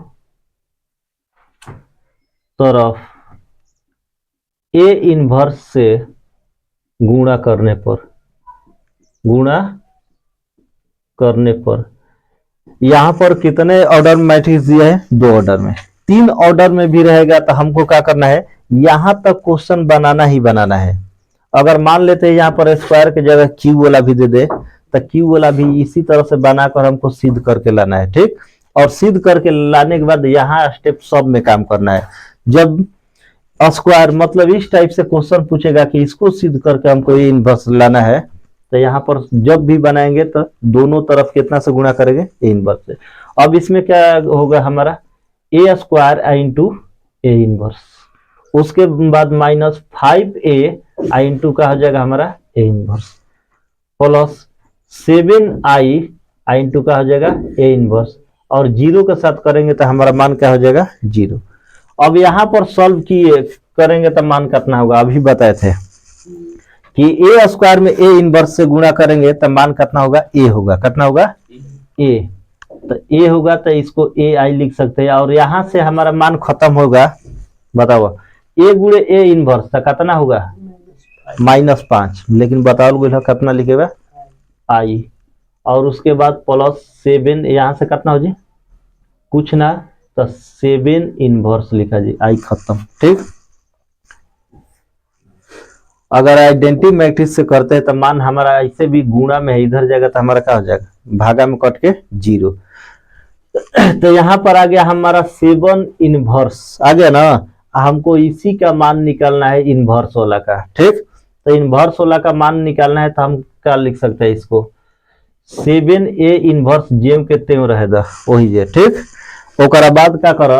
तरफ ए इनवर्स से गुणा करने पर यहां पर कितने ऑर्डर में मैट्रिक्स दिया है 2 ऑर्डर में, 3 ऑर्डर में भी रहेगा तो हमको क्या करना है यहां तक क्वेश्चन बनाना ही बनाना है। अगर मान लेते हैं यहाँ पर स्क्वायर की जगह क्यू वाला भी दे दे तो क्यू वाला भी इसी तरह से बनाकर हमको सिद्ध करके लाना है, ठीक। और सिद्ध करके लाने के बाद यहाँ स्टेप सब में काम करना है। जब स्क्वायर मतलब इस टाइप से क्वेश्चन पूछेगा कि इसको सिद्ध करके हमको ये इनवर्स लाना है, तो यहाँ पर जब भी बनाएंगे तो दोनों तरफ कितना से गुणा करेंगे ए इनवर्स से। अब इसमें क्या होगा हमारा ए स्क्वायर इंटू ए इनवर्स, उसके बाद -5a इंटू का हो जाएगा हमारा A inverse plus 7i into का हो जाएगा ए इनवर्स, और 0 के साथ करेंगे तो हमारा मान क्या हो जाएगा 0। अब यहाँ पर सॉल्व किए करेंगे तो मान कितना होगा, अभी बताए थे कि ए स्क्वायर में ए इनवर्स से गुणा करेंगे तो मान कितना होगा, ए होगा, कितना होगा ए, तो ए होगा तो इसको ए आई लिख सकते हैं। और यहां से हमारा मान खत्म होगा, बताओ ए गुणे ए इनवर्स तो कितना होगा -5, लेकिन बताओ बोलो कितना लिखेगा आई, और उसके बाद +7 यहाँ से कितना हो जी कुछ ना, तो 7 इनवर्स लिखा जी, आई खत्म। ठीक, अगर आइडेंटिटी मैट्रिक्स से करते हैं तो मान हमारा ऐसे भी गुणा में है, इधर जाएगा तो हमारा क्या हो जाएगा, भागा में कट के 0। तो यहाँ पर आ गया हमारा 7 इनवर्स आ गया ना, हमको इसी का मान निकालना है इनवर्स वाला का। ठीक, तो इनवर्स वाला का मान निकालना है तो हम क्या लिख सकते हैं इसको, 7a इनवर्स जेम के त्यों रहे दा वही जे। ठीक, ओकरा बाद क्या कर,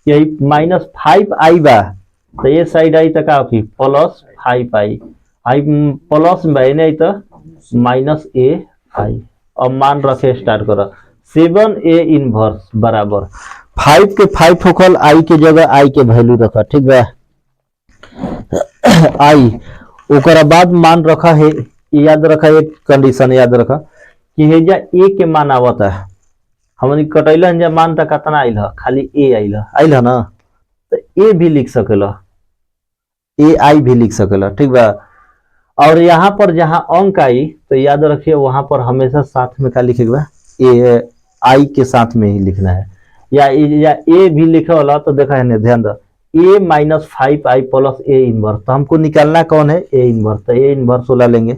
यही -5i बा तो ये साइड आई तो क्या होगी +5i, आई प्लस में नहीं तो -ai। अब मान रखे स्टार्ट कर, 7a इनवर्स बराबर 5 के 5 होखल, आई के जगह आई के वैल्यू रखा। ठीक बा, आई ओकरा बाद मान रखा है, याद रखा एक कंडीशन याद रखा कि हेजा ए के मान आवता है, हमनी कटैलन जा मान तक कितना आइल है, खाली ए आइल है ना, तो ए भी लिख सकेला, ए आई भी लिख सकेला। ठीक बा, और यहाँ पर जहाँ अंक आई तो याद रखिए वहां पर हमेशा साथ में क्या लिखेगा, ए आई के साथ में ही लिखना है, या ए भी लिखे वाला तो देखा है ना, ध्यान दो a -5i + a इनवर्स, तो हमको निकालना कौन है a इनवर्स, तो a इनवर्स वाला लेंगे,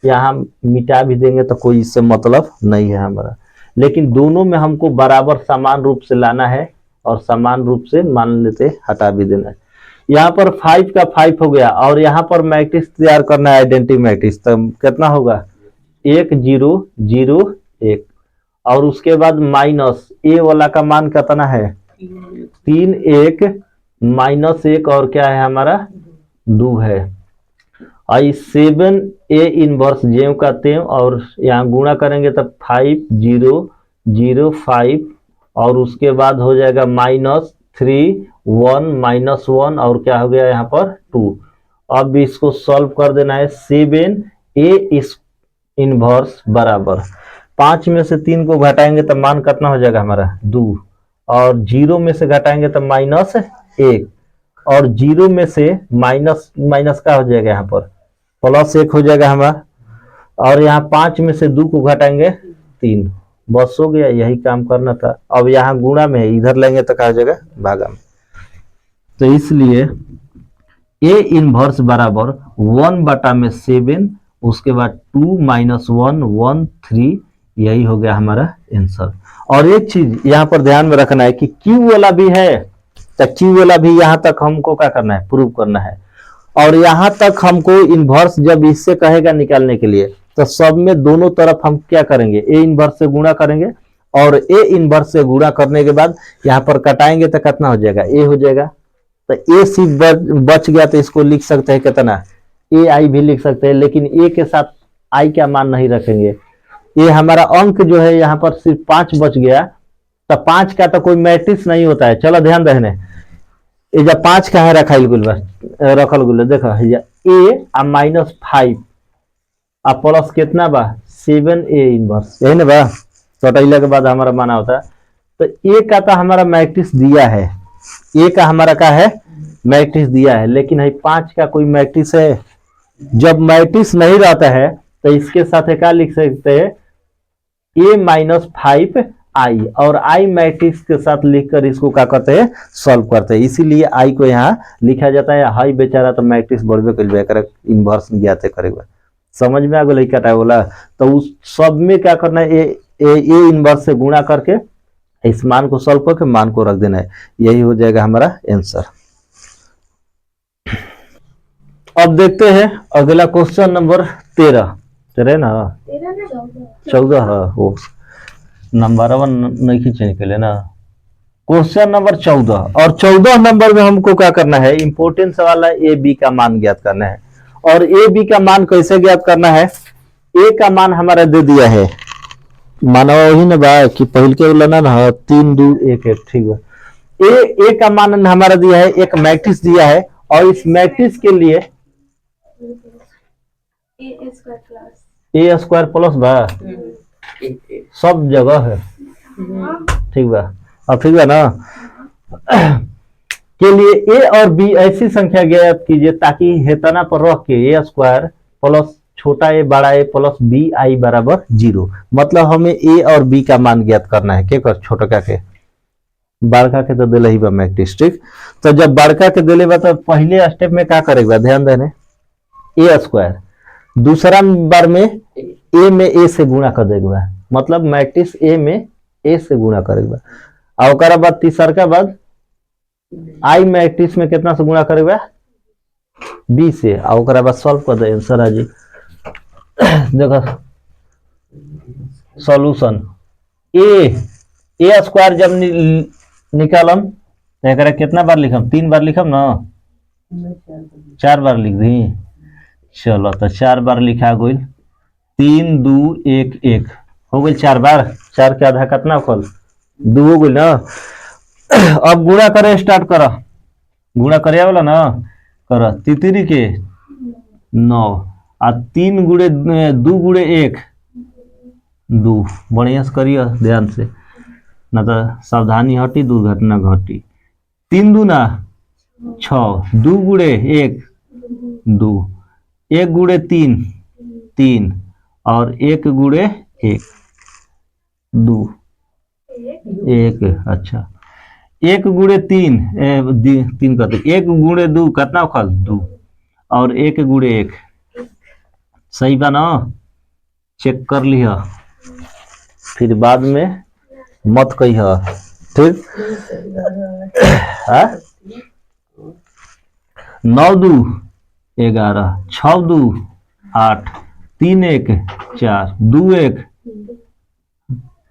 यहाँ मिटा भी देंगे तो कोई इससे मतलब नहीं है हमारा, लेकिन दोनों में हमको बराबर समान रूप से लाना है और समान रूप से मान लेते हटा भी देना है। यहाँ पर 5 का 5 हो गया, और यहाँ पर मैट्रिक्स तैयार करना है आइडेंटिटी मैट्रिक्स, तो कितना होगा 1 0 0 1, और उसके बाद माइनस ए वाला का मान कितना है 3 1 -1 और क्या है हमारा 2 है, आई 7a इनवर्स जेव का तेव, और यहाँ गुणा करेंगे तो 5 0 0 5, और उसके बाद हो जाएगा -3 1 -1, और क्या हो गया यहाँ पर 2। अब इसको सॉल्व कर देना है, 7a इनवर्स बराबर 5 में से 3 को घटाएंगे तो मान कितना हो जाएगा हमारा 2, और 0 में से घटाएंगे तो -1, और 0 में से माइनस का हो जाएगा यहाँ पर +1 हो जाएगा हमारा, और यहाँ 5 में से 2 को घटाएंगे 3, बस हो गया, यही काम करना था। अब यहाँ गुणा में है, इधर लेंगे तो क्या हो जाएगा भागा में, तो इसलिए a इनवर्स बराबर 1/7, उसके बाद 2 - 1 1 3, यही हो गया हमारा आंसर। और एक चीज यहाँ पर ध्यान में रखना है कि Q वाला भी है, तो Q वाला भी यहाँ तक हमको क्या करना है, प्रूव करना है, और यहाँ तक हमको इनवर्स जब इससे कहेगा निकालने के लिए तो सब में दोनों तरफ हम क्या करेंगे, ए इनवर्स से गुणा करेंगे, और ए इनवर्स से गुणा करने के बाद यहाँ पर कटाएंगे तो कितना हो जाएगा, ए हो जाएगा, तो ए सिर्फ बच गया, तो इसको लिख सकते हैं कितना, ए आई भी लिख सकते हैं, लेकिन ए के साथ आई का मान नहीं रखेंगे। ये हमारा अंक जो है यहाँ पर सिर्फ 5 बच गया, तो 5 का तो कोई मैट्रिक्स नहीं होता है। चलो ध्यान देने, ये जब 5 का है रखल गुल रखल गुल, देखो ए आ -5 आ प्लस कितना बा 7a इनवर्स, यही ना बा, कटैला के बाद हमारा माना होता है, तो ए का तो हमारा मैट्रिक्स दिया है, ए का हमारा क्या है मैट्रिक्स दिया है, लेकिन है 5 का कोई मैट्रिक्स है। जब मैट्रिक्स नहीं रहता है तो इसके साथ क्या लिख सकते हैं, a -5i, और i मैट्रिक्स के साथ लिखकर इसको क्या करते हैं, सॉल्व करते हैं, इसीलिए i को यहाँ लिखा जाता है। हाई बेचारा तो मैट्रिक्स बढ़वे कर इनवर्स ज्ञात करेगा, समझ में आ गया क्या बोला, तो उस सब में क्या करना है, ए इनवर्स से गुणा करके इस मान को सॉल्व करके मान को रख देना है, यही हो जाएगा हमारा आंसर। अब देखते हैं अगला क्वेश्चन नंबर 13 ना 14 है, वो नंबर नहीं चेंज कर लेना, क्वेश्चन नंबर 14, और 14 नंबर में हमको क्या करना है, इंपोर्टेंट सवाल है, ए बी का मान ज्ञात करना है। और ए बी का मान कैसे ज्ञात करना है, ए का मान हमारा दे दिया है, माना वही ना बा कि पहल के लेना ना 3 2 1 1, ठीक है। ए का मान हमारा दिया है, एक मैट्रिक्स दिया है, और इस मैट्रिक्स के लिए ए स्क्वायर प्लस बा सब जगह है, ठीक बा। अब ठीक बा ना, के लिए ए और बी ऐसी संख्या ज्ञात कीजिए ताकि हेतना पर रख के ए स्क्वायर प्लस छोटा ए बड़ा ए प्लस बी आई बराबर 0। मतलब हमें ए और बी का मान ज्ञात करना है, के कर छोटका के, बड़का के तो दिले ही बा मैट्रिक्स, ठीक। तो जब बड़का के दिले बा तो पहले स्टेप में क्या करेगा, ध्यान देने, ए स्क्वायर, दूसरा बार में ए में ए से गुणा कर देगा, मतलब मैट्रिक्स ए में ए से गुणा करेगा, और ओकरा बाद तीसर का बाद आई मैट्रिक्स में कितना से गुणा करेगा, बी से, और ओकरा बाद सॉल्व कर दे आंसर आ जी। देखो सॉल्यूशन, ए स्क्वायर जब निकालम तो एकरा कितना बार लिखम, 3 बार लिखम ना, 4 बार लिख दी। चलो तो 4 बार लिखा गई, 3 2 1 1 हो गई 4 बार, 4 के आधा कितना होल 2 हो गई ना। अब गुणा करे स्टार्ट करो, गुणा करे वाला ना कर, तितरी के 9 आ 3 गुणे 2 गुणे 1 2, बढ़िया से करिए ध्यान से, ना तो सावधानी हटी दुर्घटना घटी। 3 दूना 6, 2 गुणे 1 2, 1 गुणे 3 3, और 1 गुणे 1 2 1, अच्छा 1 गुणे 3 3 करते, 1 गुणे 2 कितना खल 2, और 1 गुणे 1 सही बा ना, चेक कर लिया, फिर बाद में मत कहिए, ठीक। 9 2 11, 6 2 8, 3 1 4, 2 1,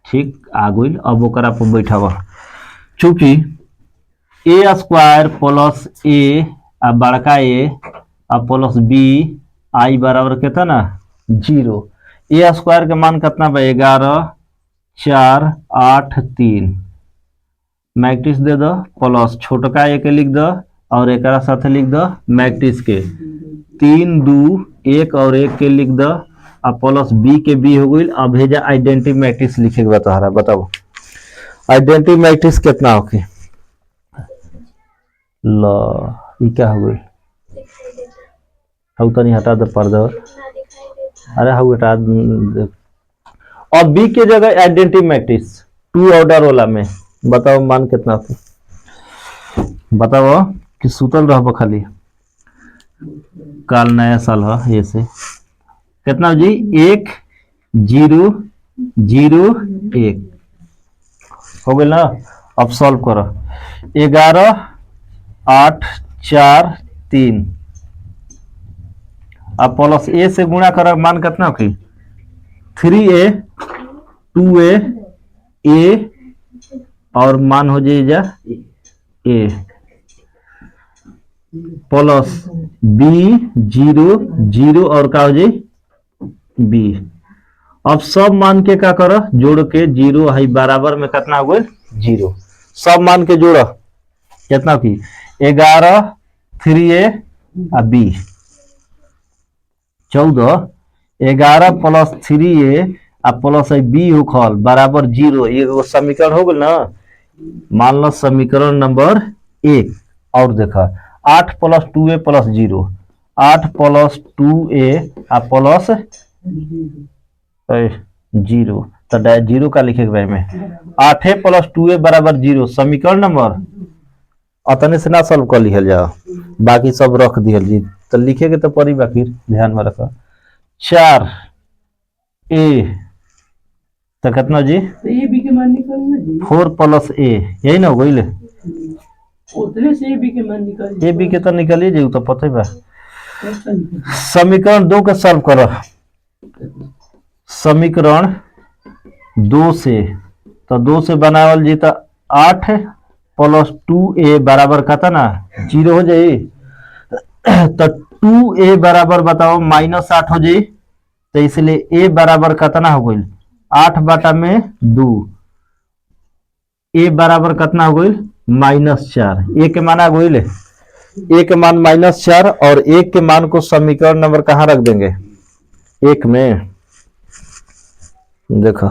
ठीक आ गई। अब ओकरा पर बैठावा, चूंकि ए स्क्वायर प्लस ए आ बड़का ए आ प्लस बी आई बराबर कितना ना 0, ए स्क्वायर के मान कितना बा 11 4 8 3, मैट्रिक्स दे दो प्लस छोटका ए के लिख दो और एक साथ लिख दो मैट्रिक्स के 3 2 1 और 1 के लिख दो, और प्लस बी के बी हो गई। अब भेजा आइडेंटिटी मैट्रिक्स लिखे के बता, बताओ आइडेंटिटी मैट्रिक्स कितना होगी, लो ये क्या हो गई, तो नहीं हटा दे पर्दा, अरे हाँ हटा दे। और बी के जगह आइडेंटिटी मैट्रिक्स 2 ऑर्डर वाला में बताओ मान कितना होगी, बताओ कि सुतल रह खाली, काल नया साल है ये से कितना जी 1 0 0 1 हो गया ना। अब सॉल्व करो, 11 8 4 3, अब प्लस ए से गुणा करो, मान कितना होगी 3a 2a a, और मान हो जाएगा a प्लस b 0 0, और क्या हो जाए b। अब सब मान के क्या करो जोड़ के 0 है बराबर में कितना हो गए 0, सब मान के जोड़ो कितना की 11 3a आ b 14, 11 प्लस 3a आ प्लस b होखल बराबर 0, ये समीकरण हो गल ना। मान लो समीकरण नंबर 1, और देखा 8 plus 2a plus 0, 8 plus 2a आ प्लस 0, तो 0 का लिखे के में 8 प्लस 2a बराबर 0, समीकरण नंबर अतने से ना सॉल्व कर लिखल जाओ, बाकी सब रख दिहल जी, तो लिखे के तो पड़ी, बाकी ध्यान में रखो 4 a तो कितना जी ए बी के मान निकालना जी, 4 प्लस a, यही ना हो गई, उतने से ए बी के मान निकाल, ए बी के तो निकालिए जी, तो पता ही बा। समीकरण 2 का सॉल्व करो, समीकरण 2 से, तो 2 से बनावल जी, तो 8 प्लस 2a बराबर कहता ना 0 हो जाए, तो 2a बराबर बताओ -8 हो जाए, तो इसलिए a बराबर कितना हो गई 8 बटा में 2, a बराबर कितना हो गई -4, ए के मान आ गई ले, ए के मान -4 और एक के मान को समीकरण नंबर कहाँ रख देंगे, एक में। देखो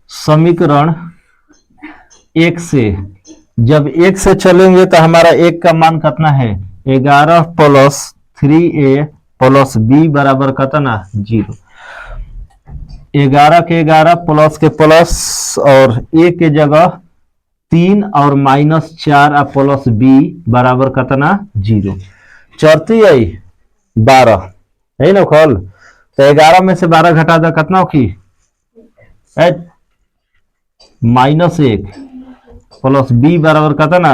समीकरण एक से, जब एक से चलेंगे तो हमारा एक का मान कितना है, 11 प्लस 3a प्लस b बराबर कितना 0। 11 के 11 प्लस के प्लस और a के जगह 3 और -4 प्लस b बराबर कितना 0। चौथी आई 12 है ना खोल, तो 11 में से 12 घटा दो कितना होगी, -1 प्लस b बराबर कितना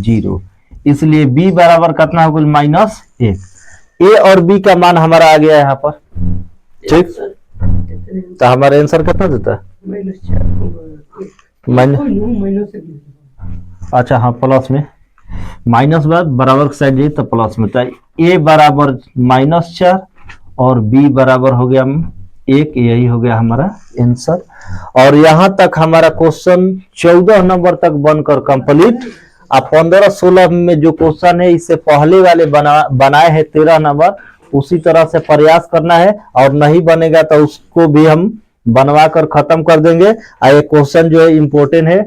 0, इसलिए b बराबर कितना हो गया -1। a और b का मान हमारा आ गया यहाँ पर, ठीक। तो हमारा आंसर कितना देता है, अच्छा हाँ प्लस में, माइनस बाद बराबर साइड जाइए तो प्लस में, तो a बराबर -4 और b बराबर हो गया 1, यही हो गया हमारा आंसर। और यहाँ तक हमारा क्वेश्चन 14 नंबर तक बनकर कंप्लीट। अब 15-16 में जो क्वेश्चन है इससे पहले वाले बनाए हैं 13 नंबर, उसी तरह से प्रयास करना है, और नहीं बनेगा तो उसको भी हम बनवा कर खत्म कर देंगे। और ये क्वेश्चन जो है इम्पोर्टेंट है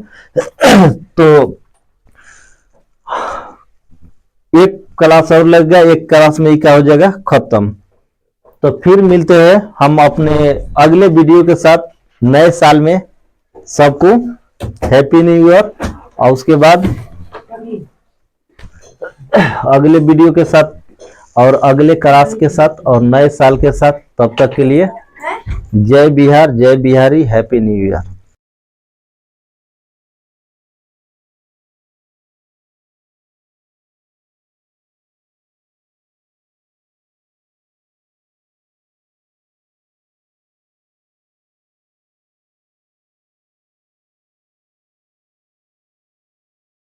तो एक क्लास और लग गया, एक क्लास में ही क्या हो जाएगा खत्म। तो फिर मिलते हैं हम अपने अगले वीडियो के साथ नए साल में। सबको हैप्पी न्यू ईयर, और उसके बाद अगले वीडियो के साथ और अगले क्लास के साथ और नए साल के साथ। तब तक के लिए जय बिहार, जय बिहारी, हैप्पी न्यू ईयर।